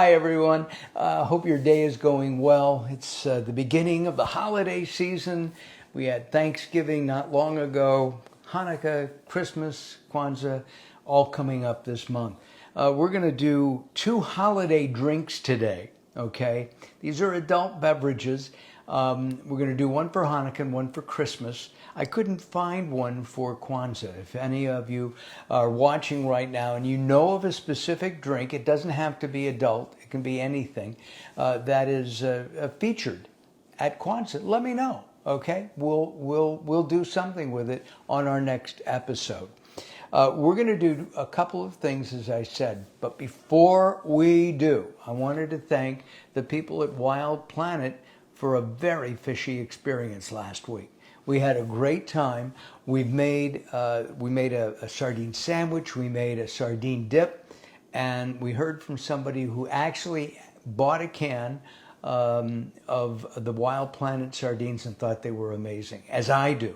Hi, everyone. Hope your day is going well. It's the beginning of the holiday season. We had Thanksgiving not long ago, Hanukkah, Christmas, Kwanzaa, all coming up this month. We're going to do 2 holiday drinks today, okay? These are adult beverages. We're going to do one for Hanukkah and one for Christmas. I couldn't find one for Kwanzaa. If any of you are watching right now and you know of a specific drink, it doesn't have to be adult, it can be anything, that is featured at Kwanzaa, let me know, okay? We'll do something with it on our next episode. We're going to do a couple of things, as I said, but before we do, I wanted to thank the people at Wild Planet for a very fishy experience last week. We had a great time. We made a sardine sandwich. We made a sardine dip, and we heard from somebody who actually bought a can of the Wild Planet sardines and thought they were amazing, as I do.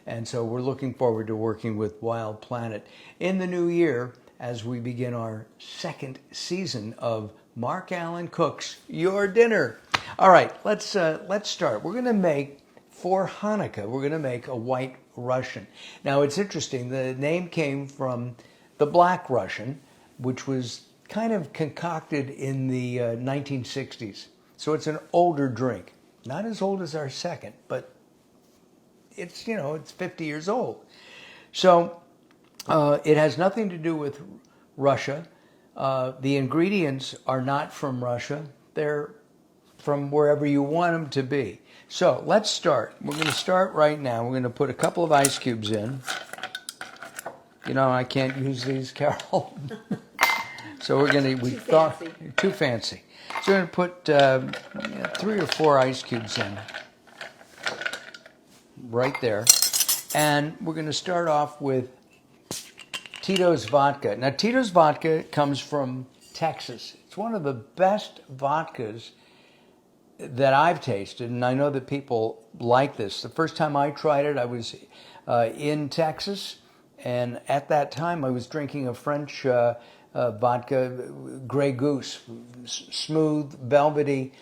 And so we're looking forward to working with Wild Planet in the new year as we begin our 2nd season of Mark Alyn Cooks Your Dinner. All right, let's start. We're going to make, for Hanukkah, we're going to make a White Russian. Now, it's interesting. The name came from the Black Russian, which was kind of concocted in the 1960s. So it's an older drink. Not as old as our second, but it's, it's 50 years old. So it has nothing to do with Russia. The ingredients are not from Russia. They're from wherever you want them to be. So let's start. We're going to start right now. We're going to put a couple of ice cubes in. I can't use these, Carol. So we're going to, too fancy. So we're going to put 3 or 4 ice cubes in. Right there. And we're going to start off with Tito's vodka. Now, Tito's vodka comes from Texas. It's one of the best vodkas that I've tasted, and I know that people like this. The first time I tried it, I was in Texas, and at that time I was drinking a French vodka, Grey Goose, smooth, velvety.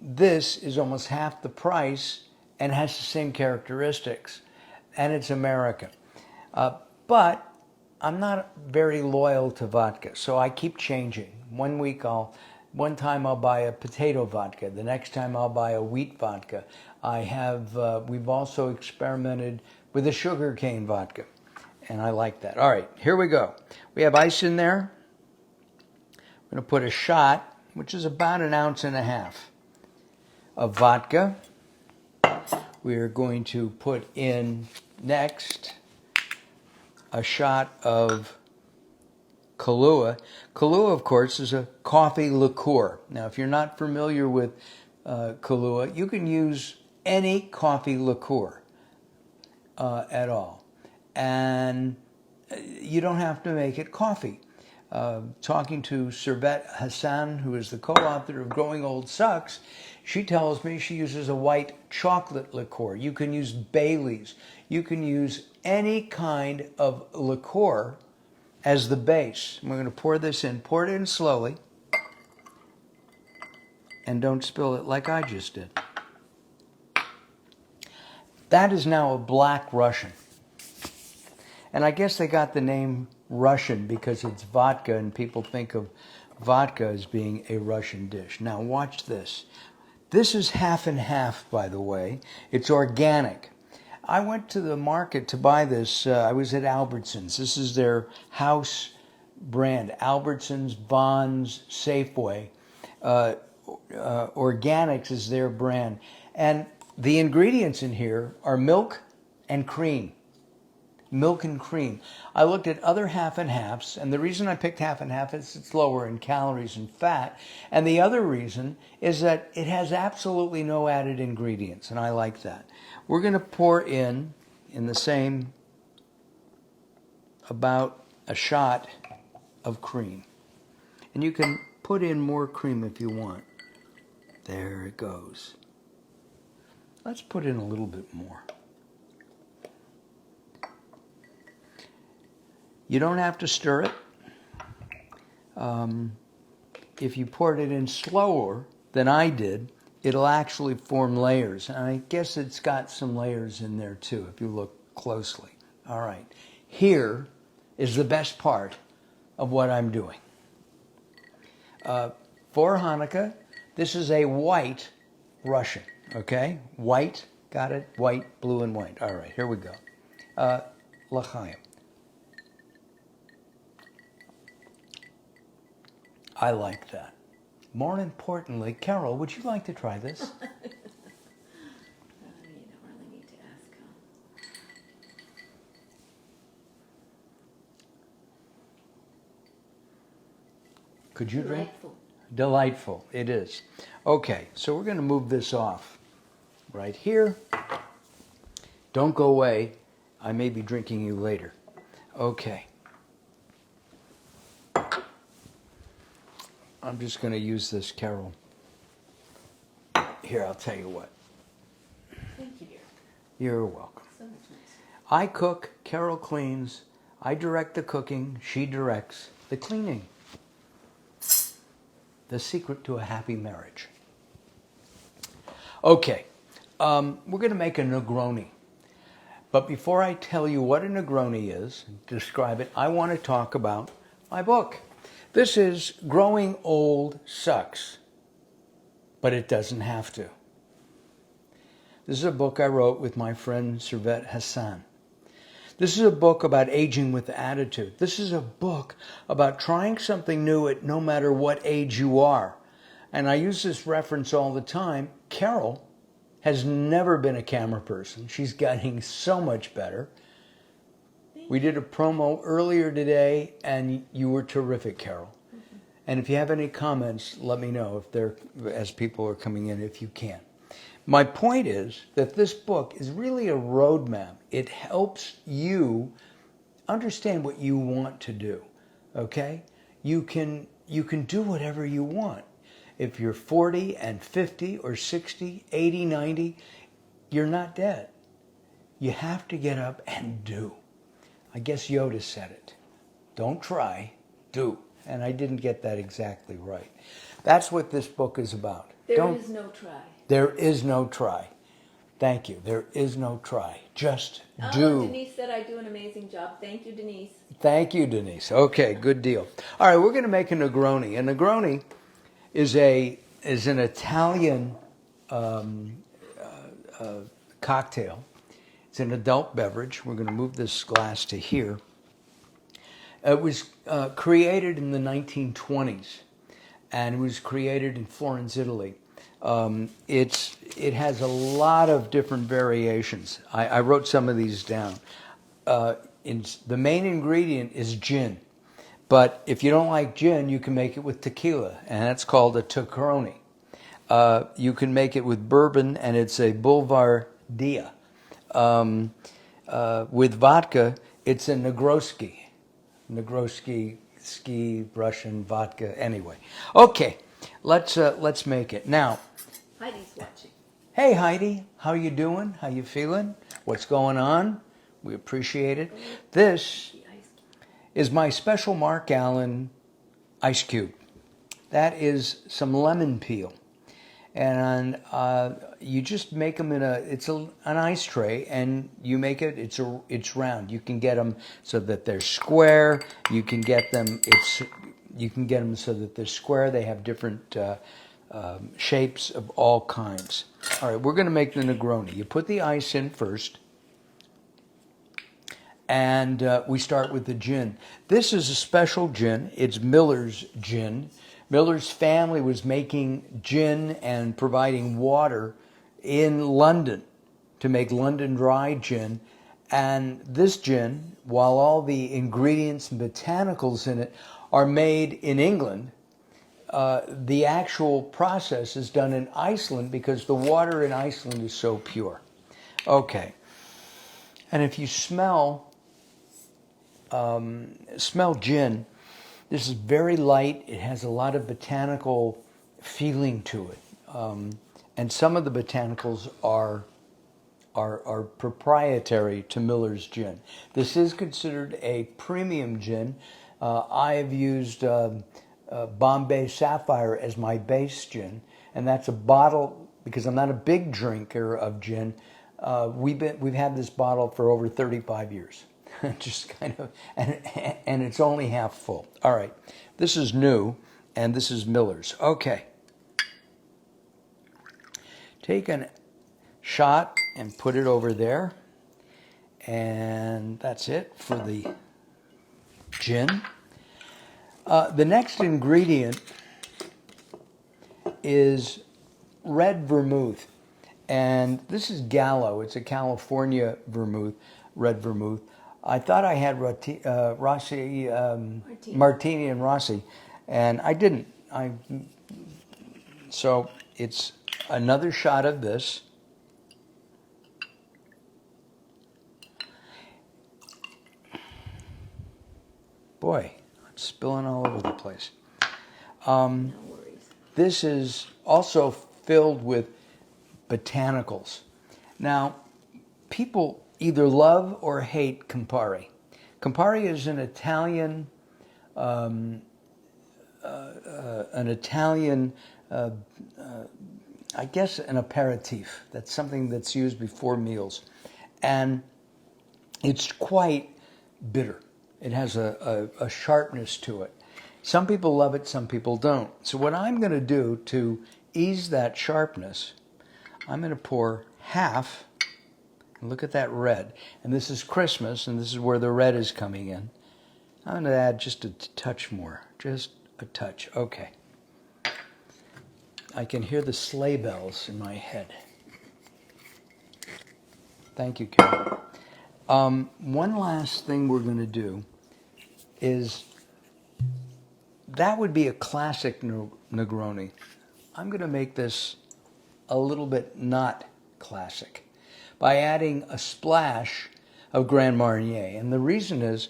This is almost half the price and has the same characteristics, and it's American. But I'm not very loyal to vodka, so I keep changing. One time I'll buy a potato vodka. The next time I'll buy a wheat vodka. We've also experimented with a sugarcane vodka, and I like that. All right, here we go. We have ice in there. I'm going to put a shot, which is about 1.5 ounces of vodka. We're going to put in next a shot of Kahlua. Kahlua, of course, is a coffee liqueur. Now, if you're not familiar with Kahlua, you can use any coffee liqueur at all. And you don't have to make it coffee. Talking to Servet Hassan, who is the co-author of Growing Old Sucks, she tells me she uses a white chocolate liqueur. You can use Bailey's. You can use any kind of liqueur as the base. We're going to pour this in. Pour it in slowly. And don't spill it like I just did. That is now a Black Russian. And I guess they got the name Russian because it's vodka and people think of vodka as being a Russian dish. Now watch this. This is half and half, by the way. It's organic. I went to the market to buy this. I was at Albertsons. This is their house brand. Albertsons, Vons, Safeway. Organics is their brand. And the ingredients in here are milk and cream. Milk and cream. I looked at other half and halves, and the reason I picked half and half is it's lower in calories and fat. And the other reason is that it has absolutely no added ingredients, and I like that. We're going to pour in the same, about a shot of cream. And you can put in more cream if you want. There it goes. Let's put in a little bit more. You don't have to stir it. if you poured it in slower than I did, it'll actually form layers. And I guess it's got some layers in there too, if you look closely. All right. Here is the best part of what I'm doing. For Hanukkah, this is a white Russian, okay? White, got it? White, blue, and white. All right, here we go. L'chaim. I like that. More importantly, Carol, would you like to try this? You don't really need to ask her. Could you drink? Delightful. Delightful, it is. Okay, so we're going to move this off right here. Don't go away. I may be drinking you later. Okay. I'm just going to use this, Carol. Here, I'll tell you what. Thank you, dear. You're welcome. So much nicer. I cook, Carol cleans. I direct the cooking, she directs the cleaning. The secret to a happy marriage. Okay, we're going to make a Negroni. But before I tell you what a Negroni is, describe it, I want to talk about my book. This is Growing Old Sucks, but it doesn't have to. This is a book I wrote with my friend Servet Hassan. This is a book about aging with attitude. This is a book about trying something new at no matter what age you are. And I use this reference all the time. Carol has never been a camera person. She's getting so much better. We did a promo earlier today, and you were terrific, Carol. Mm-hmm. And if you have any comments, let me know as people are coming in, if you can. My point is that this book is really a roadmap. It helps you understand what you want to do, okay? You can do whatever you want. If you're 40 and 50 or 60, 80, 90, you're not dead. You have to get up and do. I guess Yoda said it. Don't try, do. And I didn't get that exactly right. That's what this book is about. There is no try. There is no try. Thank you. There is no try. Just do. Denise said I do an amazing job. Thank you, Denise. Thank you, Denise. Okay, good deal. All right, we're going to make a Negroni. A Negroni is an Italian cocktail. It's an adult beverage. We're going to move this glass to here. It was created in the 1920s, and it was created in Florence, Italy. It has a lot of different variations. I wrote some of these down. The main ingredient is gin, but if you don't like gin, you can make it with tequila, and that's called a Negroni. You can make it with bourbon, and it's a Boulevardia. With vodka, it's a Negroni, ski, Russian vodka. Anyway, okay, let's make it now. Heidi's watching. Hey Heidi, how you doing? How you feeling? What's going on? We appreciate it. This is my special Mark Alyn ice cube. That is some lemon peel. And you just make them it's an ice tray, and you make it, it's round. You can get them so that they're square. You can get them so that they're square. They have different shapes of all kinds. All right, we're going to make the Negroni. You put the ice in first, and we start with the gin. This is a special gin. It's Miller's gin. Miller's family was making gin and providing water in London to make London dry gin. And this gin, while all the ingredients and botanicals in it are made in England, the actual process is done in Iceland because the water in Iceland is so pure. Okay. And if you smell gin, this is very light. It has a lot of botanical feeling to it. And some of the botanicals are proprietary to Miller's gin. This is considered a premium gin. I have used Bombay Sapphire as my base gin, and that's a bottle. Because I'm not a big drinker of gin, we've had this bottle for over 35 years. Just kind of, and it's only half full. All right, this is new, and this is Miller's. Okay, take a shot and put it over there, and that's it for the gin. The next ingredient is red vermouth, and this is Gallo. It's a California vermouth, red vermouth. I thought I had Rossi, Martini and Rossi, and I didn't. So it's another shot of this. Boy, it's spilling all over the place. No worries. This is also filled with botanicals. Now, people either love or hate Campari. Campari is an Italian, I guess, an aperitif. That's something that's used before meals, and it's quite bitter. It has a sharpness to it. Some people love it, some people don't. So what I'm going to do to ease that sharpness, I'm going to pour half. Look at that red. And this is Christmas, and this is where the red is coming in. I'm going to add just a touch more. Just a touch. Okay. I can hear the sleigh bells in my head. Thank you, Carol. One last thing we're going to do is, that would be a classic Negroni. I'm going to make this a little bit not classic by adding a splash of Grand Marnier. And the reason is,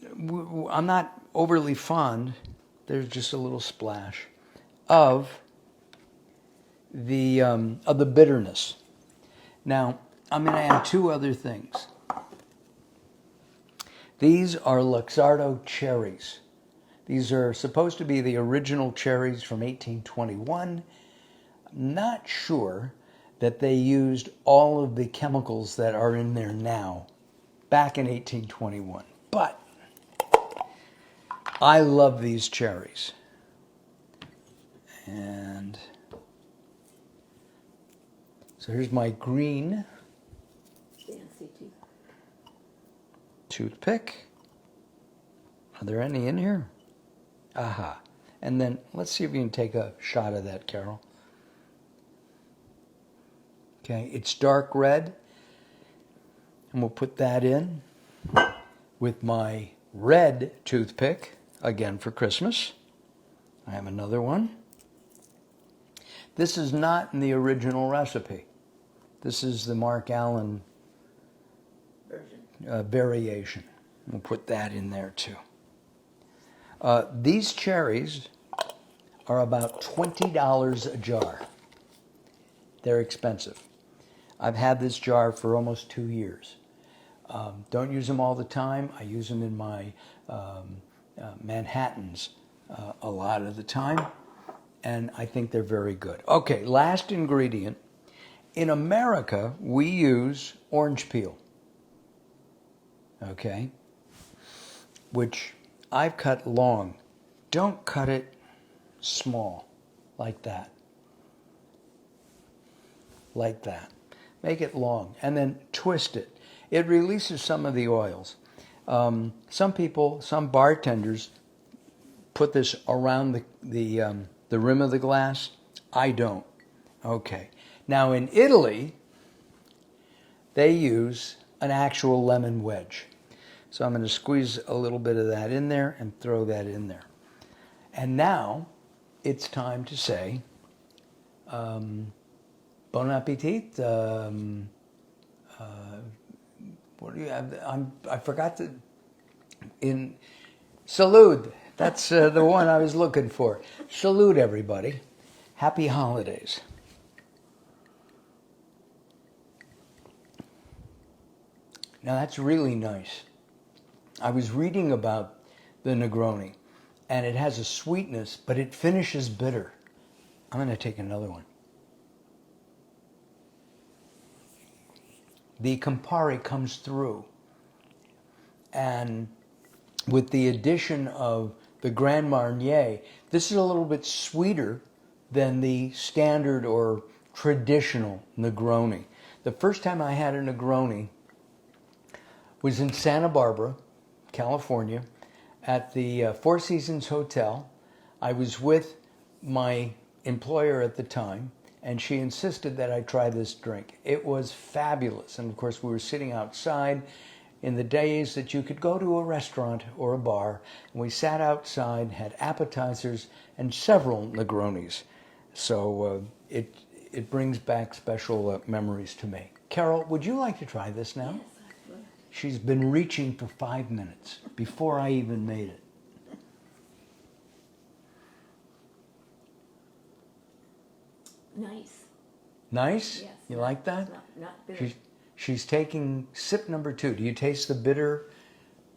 I'm not overly fond, there's just a little splash, of the bitterness. Now, I'm going to add two other things. These are Luxardo cherries. These are supposed to be the original cherries from 1821. I'm not sure that they used all of the chemicals that are in there now, back in 1821. But I love these cherries. And so here's my green Fancy too. toothpick. Are there any in here? Aha. And then let's see if you can take a shot of that, Carol. Okay, it's dark red. And we'll put that in with my red toothpick, again for Christmas. I have another one. This is not in the original recipe. This is the Mark Alyn variation. We'll put that in there too. These cherries are about $20 a jar. They're expensive. I've had this jar for almost 2 years. Don't use them all the time. I use them in my Manhattans a lot of the time, and I think they're very good. Okay, last ingredient. In America, we use orange peel, okay, which I've cut long. Don't cut it small, like that. Like that. Make it long, and then twist it. It releases some of the oils. Some people, some bartenders, put this around the rim of the glass. I don't. Okay. Now in Italy, they use an actual lemon wedge. So I'm going to squeeze a little bit of that in there and throw that in there. And now it's time to say, bon appetit. What do you have? I forgot to. Salud. That's the one I was looking for. Salud, everybody. Happy holidays. Now that's really nice. I was reading about the Negroni, and it has a sweetness, but it finishes bitter. I'm going to take another one. The Campari comes through, and with the addition of the Grand Marnier, this is a little bit sweeter than the standard or traditional Negroni. The first time I had a Negroni was in Santa Barbara, California, at the Four Seasons Hotel. I was with my employer at the time, and she insisted that I try this drink. It was fabulous. And of course, we were sitting outside in the days that you could go to a restaurant or a bar. And we sat outside, had appetizers, and several Negronis. So it brings back special memories to me. Carol, would you like to try this now? Yes, I would. She's been reaching for 5 minutes before I even made it. Nice. Nice? Yes. You like that? Not bitter. She's taking sip number 2. Do you taste the bitter?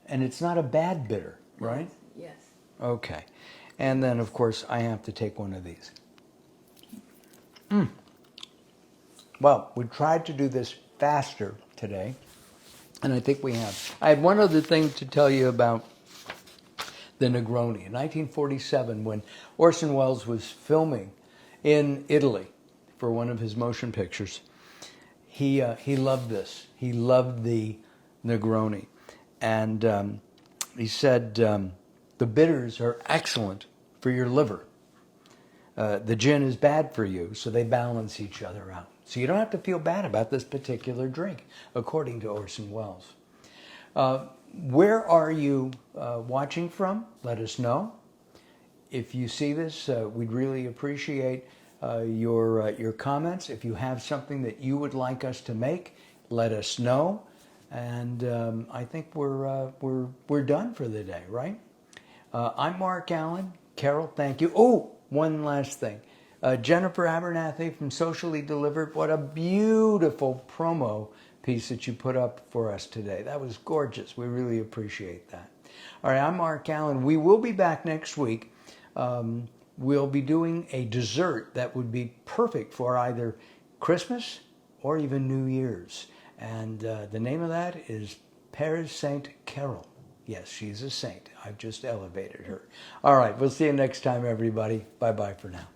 And it's not a bad bitter, right? Yes. Okay. And then, of course, I have to take one of these. Well, we tried to do this faster today, and I think we have. I had one other thing to tell you about the Negroni. In 1947, when Orson Welles was filming in Italy for one of his motion pictures, he loved this. He loved the Negroni. And he said, the bitters are excellent for your liver. The gin is bad for you, so they balance each other out. So you don't have to feel bad about this particular drink, according to Orson Welles. Where are you watching from? Let us know. If you see this, we'd really appreciate your comments. If you have something that you would like us to make, let us know. And I think we're done for the day, right? I'm Mark Alyn. Carol, thank you. Oh, one last thing. Jennifer Abernathy from Socially Delivered. What a beautiful promo piece that you put up for us today. That was gorgeous. We really appreciate that. All right, I'm Mark Alyn. We will be back next week. We'll be doing a dessert that would be perfect for either Christmas or even New Year's. And the name of that is Père Saint Carol. Yes, she's a saint. I've just elevated her. All right, we'll see you next time, everybody. Bye-bye for now.